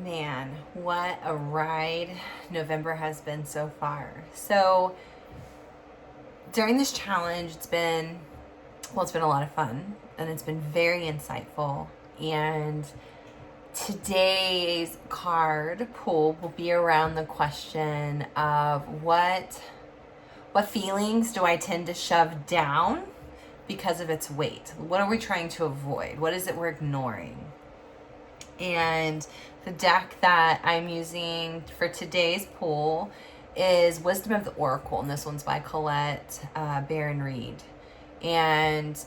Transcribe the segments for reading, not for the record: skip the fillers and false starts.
Man, what a ride November has been so far. So during this challenge, it's been a lot of fun and it's been very insightful. And today's card pull will be around the question of what feelings do I tend to shove down because of its weight? What are we trying to avoid? What is it we're ignoring? And the deck that I'm using for today's pull is Wisdom of the Oracle, and this one's by Colette Baron Reed. And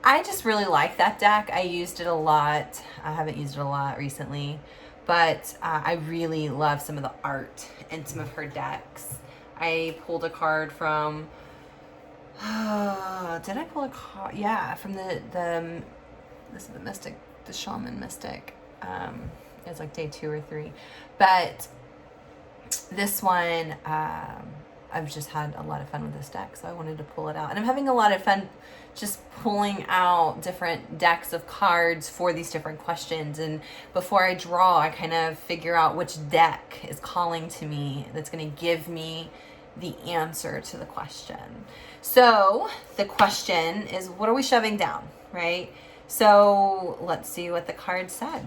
I just really like that deck. I used it a lot. I haven't used it a lot recently, but I really love some of the art in some of her decks. I pulled a card from, did I pull a card? Yeah, from this is the mystic, the shaman mystic. It's like day 2 or 3. But this one, I've just had a lot of fun with this deck, so I wanted to pull it out. And I'm having a lot of fun just pulling out different decks of cards for these different questions. And before I draw, I kind of figure out which deck is calling to me that's going to give me the answer to the question. So the question is, what are we shoving down, right? So let's see what the card said.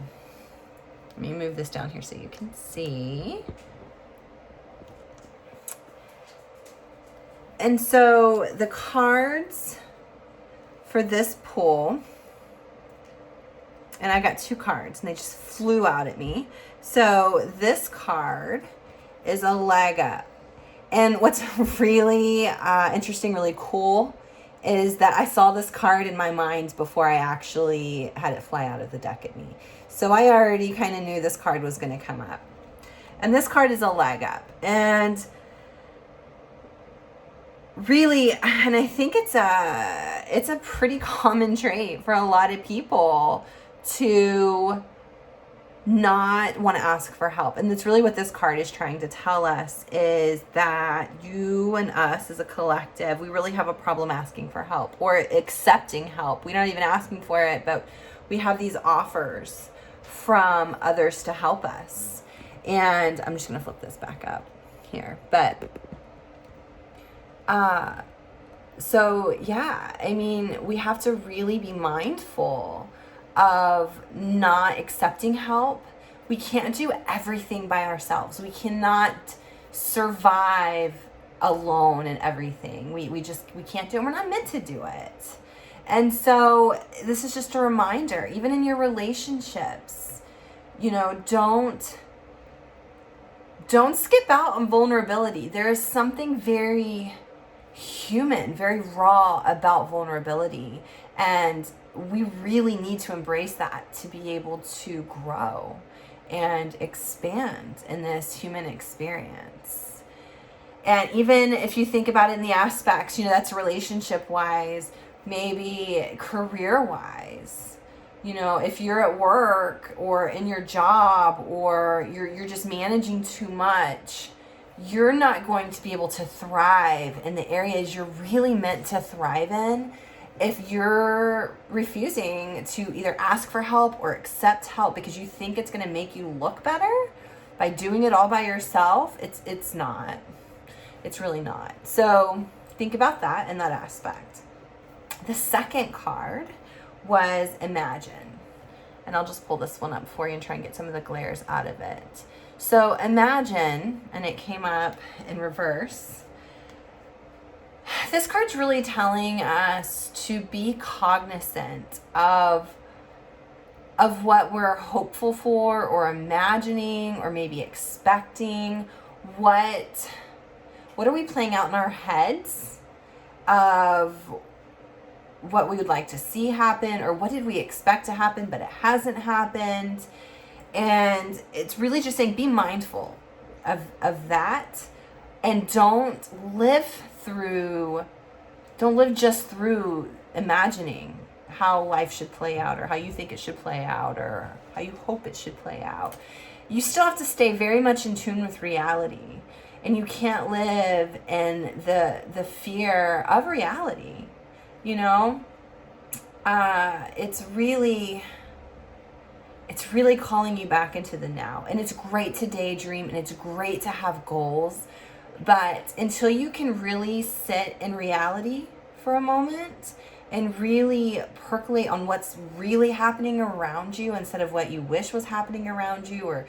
Let me move this down here so you can see. And so the cards for this pull, and I got 2 cards and they just flew out at me. So this card is a leg up. And what's really interesting, really cool, is that I saw this card in my mind before I actually had it fly out of the deck at me. So I already kind of knew this card was going to come up. And this card is a leg up. And really, and I think it's a pretty common trait for a lot of people to not want to ask for help. And that's really what this card is trying to tell us, is that you and us as a collective, we really have a problem asking for help or accepting help. We're not even asking for it, but we have these offers from others to help us. And I'm just going to flip this back up here. But so yeah, I mean, we have to really be mindful of not accepting help. We can't do everything by ourselves. We cannot survive alone in everything. We can't do it. We're not meant to do it. And so this is just a reminder, even in your relationships, don't skip out on vulnerability. There is something very human, very raw about vulnerability. And we really need to embrace that to be able to grow and expand in this human experience. And even if you think about it in the aspects, that's relationship wise, maybe career wise, if you're at work or in your job or you're just managing too much, you're not going to be able to thrive in the areas you're really meant to thrive in if you're refusing to either ask for help or accept help because you think it's going to make you look better by doing it all by yourself. It's not. It's really not. So think about that in that aspect. The second card was Imagine. And I'll just pull this one up for you and try and get some of the glares out of it. So Imagine, and it came up in reverse. This card's really telling us to be cognizant of what we're hopeful for or imagining or maybe expecting. What are we playing out in our heads of what we would like to see happen, or what did we expect to happen but it hasn't happened? And it's really just saying be mindful of that, and don't live just through imagining how life should play out or how you think it should play out or how you hope it should play out. You still have to stay very much in tune with reality, and you can't live in the fear of reality. it's really calling you back into the now. And it's great to daydream and it's great to have goals, but until you can really sit in reality for a moment and really percolate on what's really happening around you instead of what you wish was happening around you, or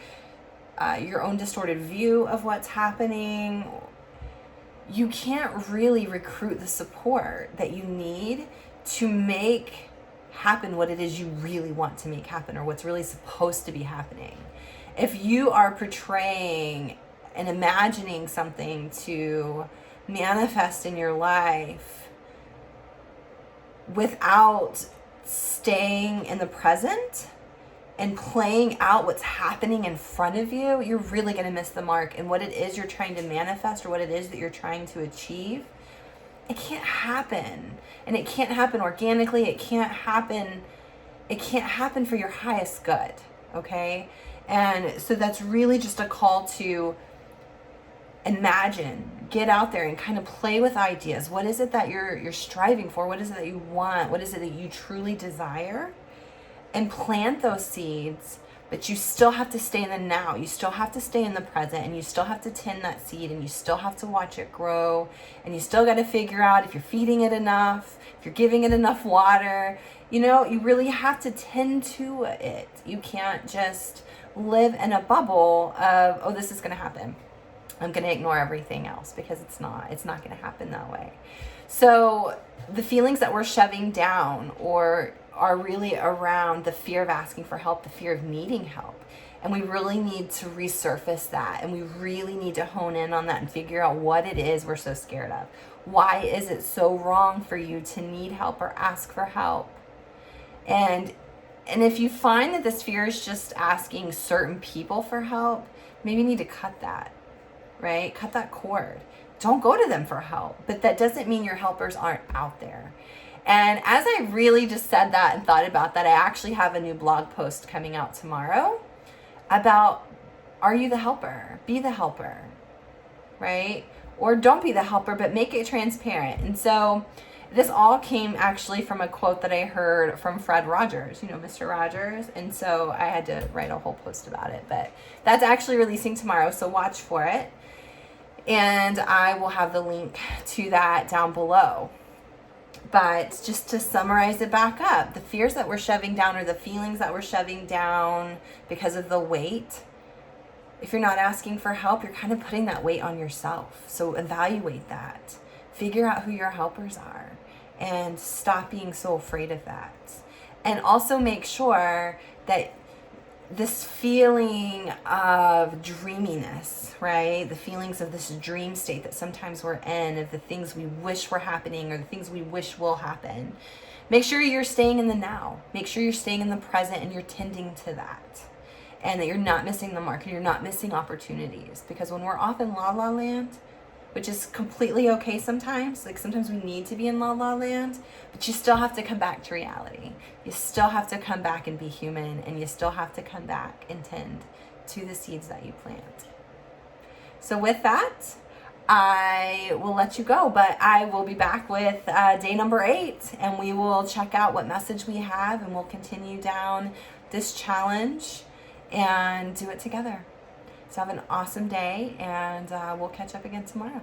your own distorted view of what's happening, you can't really recruit the support that you need to make happen what it is you really want to make happen, or what's really supposed to be happening. If you are portraying and imagining something to manifest in your life without staying in the present and playing out what's happening in front of you, you're really going to miss the mark. And what it is you're trying to manifest, or what it is that you're trying to achieve, it can't happen. And it can't happen organically. It can't happen for your highest good. Okay? And so that's really just a call to imagine, get out there and kind of play with ideas. What is it that you're striving for? What is it that you want? What is it that you truly desire? And plant those seeds, but you still have to stay in the now. You still have to stay in the present, and you still have to tend that seed, and you still have to watch it grow, and you still got to figure out if you're feeding it enough, if you're giving it enough water. You know, you really have to tend to it. You can't just live in a bubble of, oh, this is going to happen, I'm going to ignore everything else, because it's not going to happen that way. So the feelings that we're shoving down or are really around the fear of asking for help, the fear of needing help. And we really need to resurface that. And we really need to hone in on that and figure out what it is we're so scared of. Why is it so wrong for you to need help or ask for help? And if you find that this fear is just asking certain people for help, maybe you need to cut that, right? Cut that cord. Don't go to them for help. But that doesn't mean your helpers aren't out there. And as I really just said that and thought about that, I actually have a new blog post coming out tomorrow about, are you the helper? Be the helper, right? Or don't be the helper, but make it transparent. And so this all came actually from a quote that I heard from Fred Rogers, you know, Mr. Rogers. And so I had to write a whole post about it, but that's actually releasing tomorrow. So watch for it. And I will have the link to that down below. But just to summarize it back up, the fears that we're shoving down, or the feelings that we're shoving down because of the weight, if you're not asking for help, you're kind of putting that weight on yourself. So evaluate that. Figure out who your helpers are and stop being so afraid of that. And also make sure that this feeling of dreaminess, right? The feelings of this dream state that sometimes we're in, of the things we wish were happening or the things we wish will happen. Make sure you're staying in the now. Make sure you're staying in the present and you're tending to that. And that you're not missing the mark and you're not missing opportunities. Because when we're off in la la land, which is completely okay sometimes. Like sometimes we need to be in la la land, but you still have to come back to reality. You still have to come back and be human, and you still have to come back and tend to the seeds that you plant. So with that, I will let you go, but I will be back with day number 8, and we will check out what message we have, and we'll continue down this challenge and do it together. So have an awesome day, and we'll catch up again tomorrow.